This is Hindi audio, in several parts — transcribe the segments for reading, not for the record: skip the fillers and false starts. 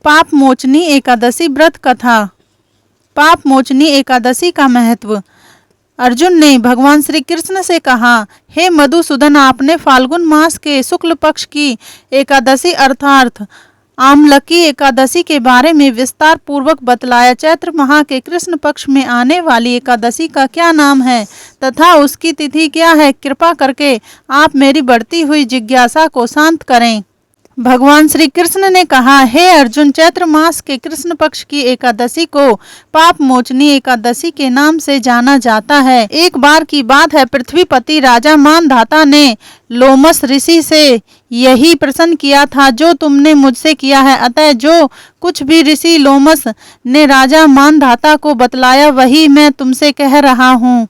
पाप मोचनी एकादशी व्रत कथा। पाप मोचनी एकादशी का महत्व। अर्जुन ने भगवान श्री कृष्ण से कहा, हे मधुसूदन, आपने फाल्गुन मास के शुक्ल पक्ष की एकादशी अर्थात आमलकी एकादशी के बारे में विस्तार पूर्वक बतलाया। चैत्र माह के कृष्ण पक्ष में आने वाली एकादशी का क्या नाम है तथा उसकी तिथि क्या है? कृपा करके आप मेरी बढ़ती हुई जिज्ञासा को शांत करें। भगवान श्री कृष्ण ने कहा, हे अर्जुन, चैत्र मास के कृष्ण पक्ष की एकादशी को पाप मोचनी एकादशी के नाम से जाना जाता है। एक बार की बात है, पृथ्वीपति राजा मानधाता ने लोमस ऋषि से यही प्रश्न किया था जो तुमने मुझसे किया है। अतः जो कुछ भी ऋषि लोमस ने राजा मानधाता को बतलाया वही मैं तुमसे कह रहा हूँ।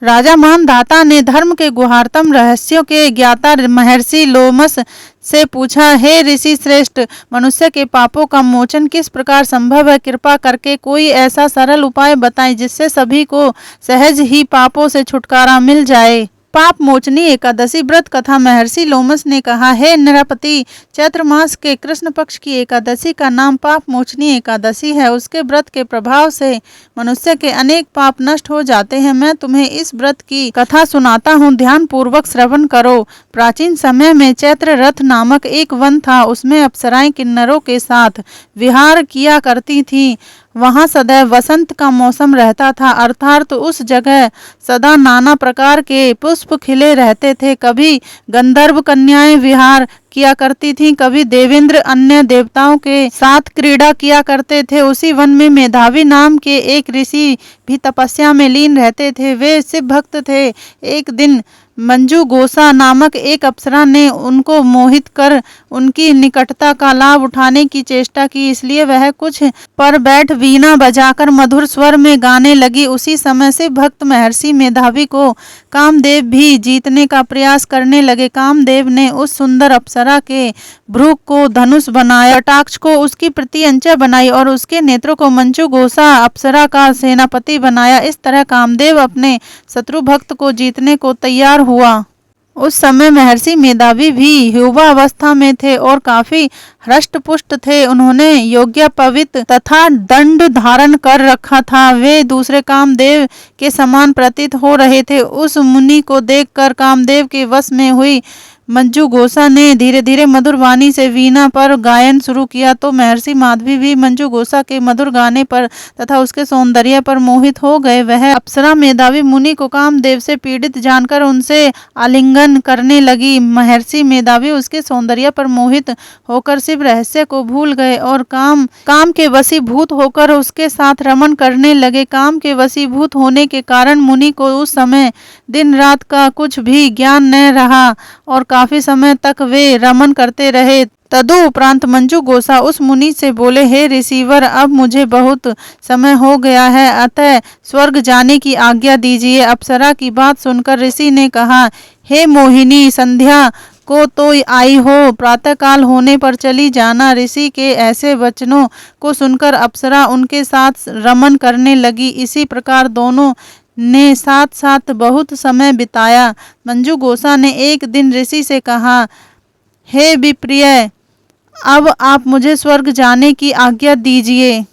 राजा मानधाता ने धर्म के गुहारतम रहस्यों के ज्ञाता महर्षि लोमस से पूछा, हे ऋषि श्रेष्ठ, मनुष्य के पापों का मोचन किस प्रकार संभव है? कृपा करके कोई ऐसा सरल उपाय बताएं जिससे सभी को सहज ही पापों से छुटकारा मिल जाए। पाप मोचनी एकादशी व्रत कथा। महर्षि लोमस ने कहा, हे नृपति, चैत्र मास के कृष्ण पक्ष की एकादशी का नाम पाप मोचनी एकादशी है। उसके व्रत के प्रभाव से मनुष्य के अनेक पाप नष्ट हो जाते हैं। मैं तुम्हें इस व्रत की कथा सुनाता हूँ, ध्यान पूर्वक श्रवण करो। प्राचीन समय में चैत्र रथ नामक एक वन था। उसमें अप्सराएं किन्नरों के साथ विहार किया करती थीं। वहाँ सदैव वसंत का मौसम रहता था, अर्थात उस जगह सदा नाना प्रकार के पुष्प खिले रहते थे। कभी गंधर्व कन्याएं विहार किया करती थीं, कभी देवेंद्र अन्य देवताओं के साथ क्रीड़ा किया करते थे। उसी वन में मेधावी नाम के एक ऋषि भी तपस्या में लीन रहते थे। वे शिव भक्त थे। एक दिन मंजू गोसा नामक एक अप्सरा ने उनको मोहित कर उनकी निकटता का लाभ उठाने की चेष्टा की, इसलिए वह कुछ पर बैठ वीणा बजाकर मधुर स्वर में गाने लगी। उसी समय से भक्त महर्षि मेधावी को कामदेव भी जीतने का प्रयास करने लगे। कामदेव ने उस सुंदर अप्सरा के भ्रू को धनुष बनाया, कटाक्ष को उसकी प्रत्यंचा बनाई और उसके नेत्रों को मंजू गोसा अप्सरा का सेनापति बनाया। इस तरह कामदेव अपने शत्रु भक्त को जीतने को तैयार हुआ। उस समय महर्षि मेधावी भी युवा अवस्था में थे और काफी हृष्ट पुष्ट थे। उन्होंने यज्ञोपवीत तथा दंड धारण कर रखा था। वे दूसरे कामदेव के समान प्रतीत हो रहे थे। उस मुनि को देखकर कामदेव के वश में हुई मंजू गोसा ने धीरे धीरे मधुर वाणी से वीणा पर गायन शुरू किया। तो महर्षि माधवी भी मंजू गोसा के मधुर गाने पर तथा उसके सौंदर्य पर मोहित हो गए। वह अप्सरा मेधावी मुनि को कामदेव से पीड़ित जानकर उनसे आलिंगन करने लगी। महर्षि मेधावी उसके सौंदर्य पर मोहित होकर शिव रहस्य को भूल गए और काम के वशीभूत होकर उसके साथ रमन करने लगे। काम के वशीभूत होने के कारण मुनि को उस समय दिन रात का कुछ भी ज्ञान न रहा और काफी समय तक वे रमन करते रहे। तदुपरांत मंजू गोसा उस मुनि से बोले, हे ऋषिवर, अब मुझे बहुत समय हो गया है, अतः स्वर्ग जाने की आज्ञा दीजिए। अप्सरा की बात सुनकर ऋषि ने कहा, हे मोहिनी, संध्या को तो आई हो, प्रातःकाल होने पर चली जाना। ऋषि के ऐसे वचनों को सुनकर अप्सरा उनके साथ रमन करने लगी। इसी प्रकार दोनों ने साथ साथ बहुत समय बिताया। मंजू गोसा ने एक दिन ऋषि से कहा, हे विप्रिय, अब आप मुझे स्वर्ग जाने की आज्ञा दीजिए।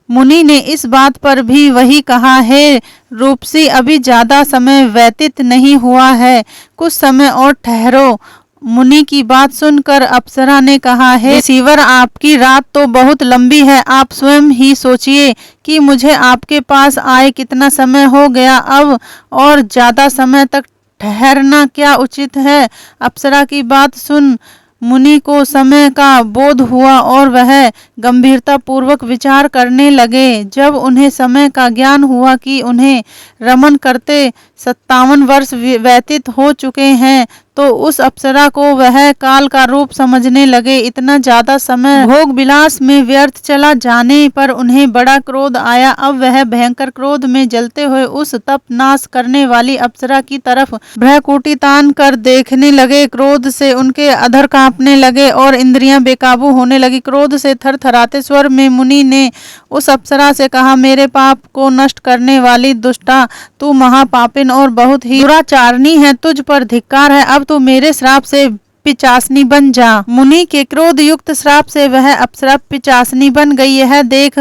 मुनि ने इस बात पर भी वही कहा, हे रूपसी, अभी ज्यादा समय व्यतीत नहीं हुआ है, कुछ समय और ठहरो। मुनि की बात सुनकर अप्सरा ने कहा, हे ऋषिवर, आपकी रात तो बहुत लंबी है, आप स्वयं ही सोचिए कि मुझे आपके पास आए कितना समय हो गया, अब और ज्यादा समय तक ठहरना क्या उचित है? अप्सरा की बात सुन मुनि को समय का बोध हुआ और वह गंभीरता पूर्वक विचार करने लगे। जब उन्हें समय का ज्ञान हुआ कि उन्हें रमन करते 57 वर्ष व्यतीत हो चुके हैं, तो उस अप्सरा को वह काल का रूप समझने लगे। इतना ज्यादा समय भोग विलास में व्यर्थ चला जाने पर उन्हें बड़ा क्रोध आया। अब वह भयंकर क्रोध में जलते हुए उस तप नाश करने वाली अप्सरा की तरफ भ्रकुटी तान कर देखने लगे। क्रोध से उनके अधर कांपने लगे और इंद्रियां बेकाबू होने लगी। क्रोध से थरथराते स्वर में मुनि ने उस अप्सरा से कहा, मेरे पाप को नष्ट करने वाली दुष्टा, तू महापापिन और बहुत ही दुराचारणी है, तुझ पर धिक्कार है। अब तू मेरे श्राप से पिचासनी बन जा। मुनि के क्रोध युक्त श्राप से वह अप्सरा पिचासनी बन गई। यह देख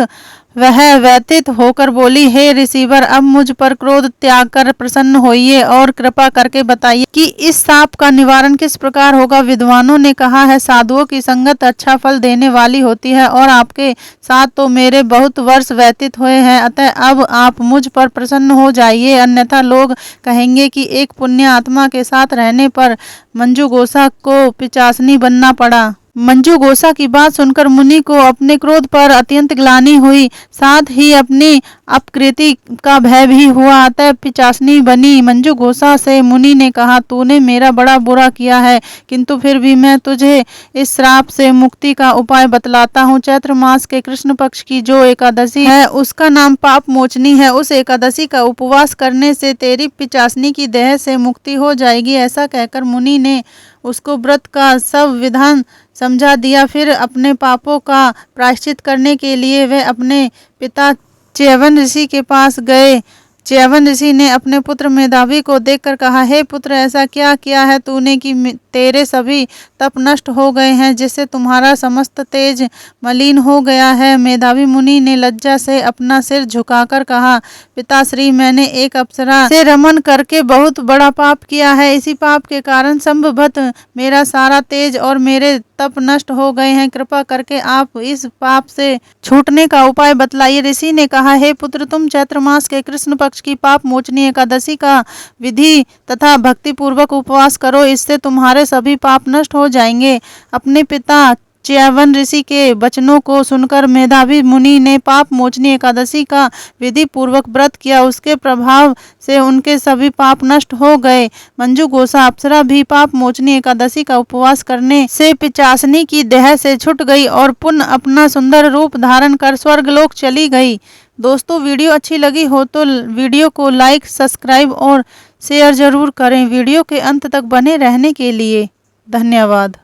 वह व्यथित होकर बोली, हे ऋषिवर, अब मुझ पर क्रोध त्याग कर प्रसन्न होइए और कृपा करके बताइए कि इस शाप का निवारण किस प्रकार होगा। विद्वानों ने कहा है, साधुओं की संगत अच्छा फल देने वाली होती है और आपके साथ तो मेरे बहुत वर्ष व्यतीत हुए हैं, अतः अब आप मुझ पर प्रसन्न हो जाइए, अन्यथा लोग कहेंगे कि एक पुण्य आत्मा के साथ रहने पर मंजू गोसा को पिचासनी बनना पड़ा। मंजू गोसा की बात सुनकर मुनि को अपने क्रोध पर अत्यंत ग्लानि हुई, साथ ही अपनी अपकृति का भय भी हुआ, अतः पिचासनी बनी। मंजू गोसा से मुनि ने कहा, तूने मेरा बड़ा बुरा किया है, किंतु फिर भी मैं तुझे इस श्राप से मुक्ति का उपाय बतलाता हूँ। चैत्र मास के कृष्ण पक्ष की जो एकादशी है उसका नाम पाप मोचनी है। उस एकादशी का उपवास करने से तेरी पिचासनी की देह से मुक्ति हो जाएगी। ऐसा कहकर मुनि ने उसको व्रत का सब विधान समझा दिया। फिर अपने पापों का प्रायश्चित करने के लिए वे अपने पिता च्यवन ऋषि के पास गए। च्यवन ऋषि ने अपने पुत्र मेधावी को देखकर कहा, हे पुत्र, ऐसा क्या किया है तूने कि तेरे सभी तप नष्ट हो गए हैं, जिससे तुम्हारा समस्त तेज मलिन हो गया है। मेधावी मुनि ने लज्जा से अपना सिर झुकाकर कहा, पिताश्री, मैंने एक अप्सरा से रमन करके बहुत बड़ा पाप किया है। इसी पाप के कारण संभवत मेरा सारा तेज और मेरे तप नष्ट हो गए हैं। कृपा करके आप इस पाप से छूटने का उपाय बतलाइए। ऋषि ने कहा, हे पुत्र, तुम चैत्र मास के कृष्ण पक्ष की पाप मोचनी एकादशी का विधि तथा भक्ति पूर्वक उपवास करो, इससे तुम्हारे सभी पाप नष्ट हो जाएंगे। अपने पिता च्यवन ऋषि के वचनों को सुनकर मेधावी मुनि ने पाप मोचनी एकादशी का विधि पूर्वक व्रत किया। उसके प्रभाव से उनके सभी पाप नष्ट हो गए। मंजू गोसा अप्सरा भी पाप मोचनी एकादशी का उपवास करने से पिचासनी की देह से छूट गई और पुनः अपना सुंदर रूप धारण कर स्वर्गलोक चली गई। दोस्तों, वीडियो अच्छी लगी हो तो वीडियो को लाइक, सब्सक्राइब और शेयर जरूर करें। वीडियो के अंत तक बने रहने के लिए धन्यवाद।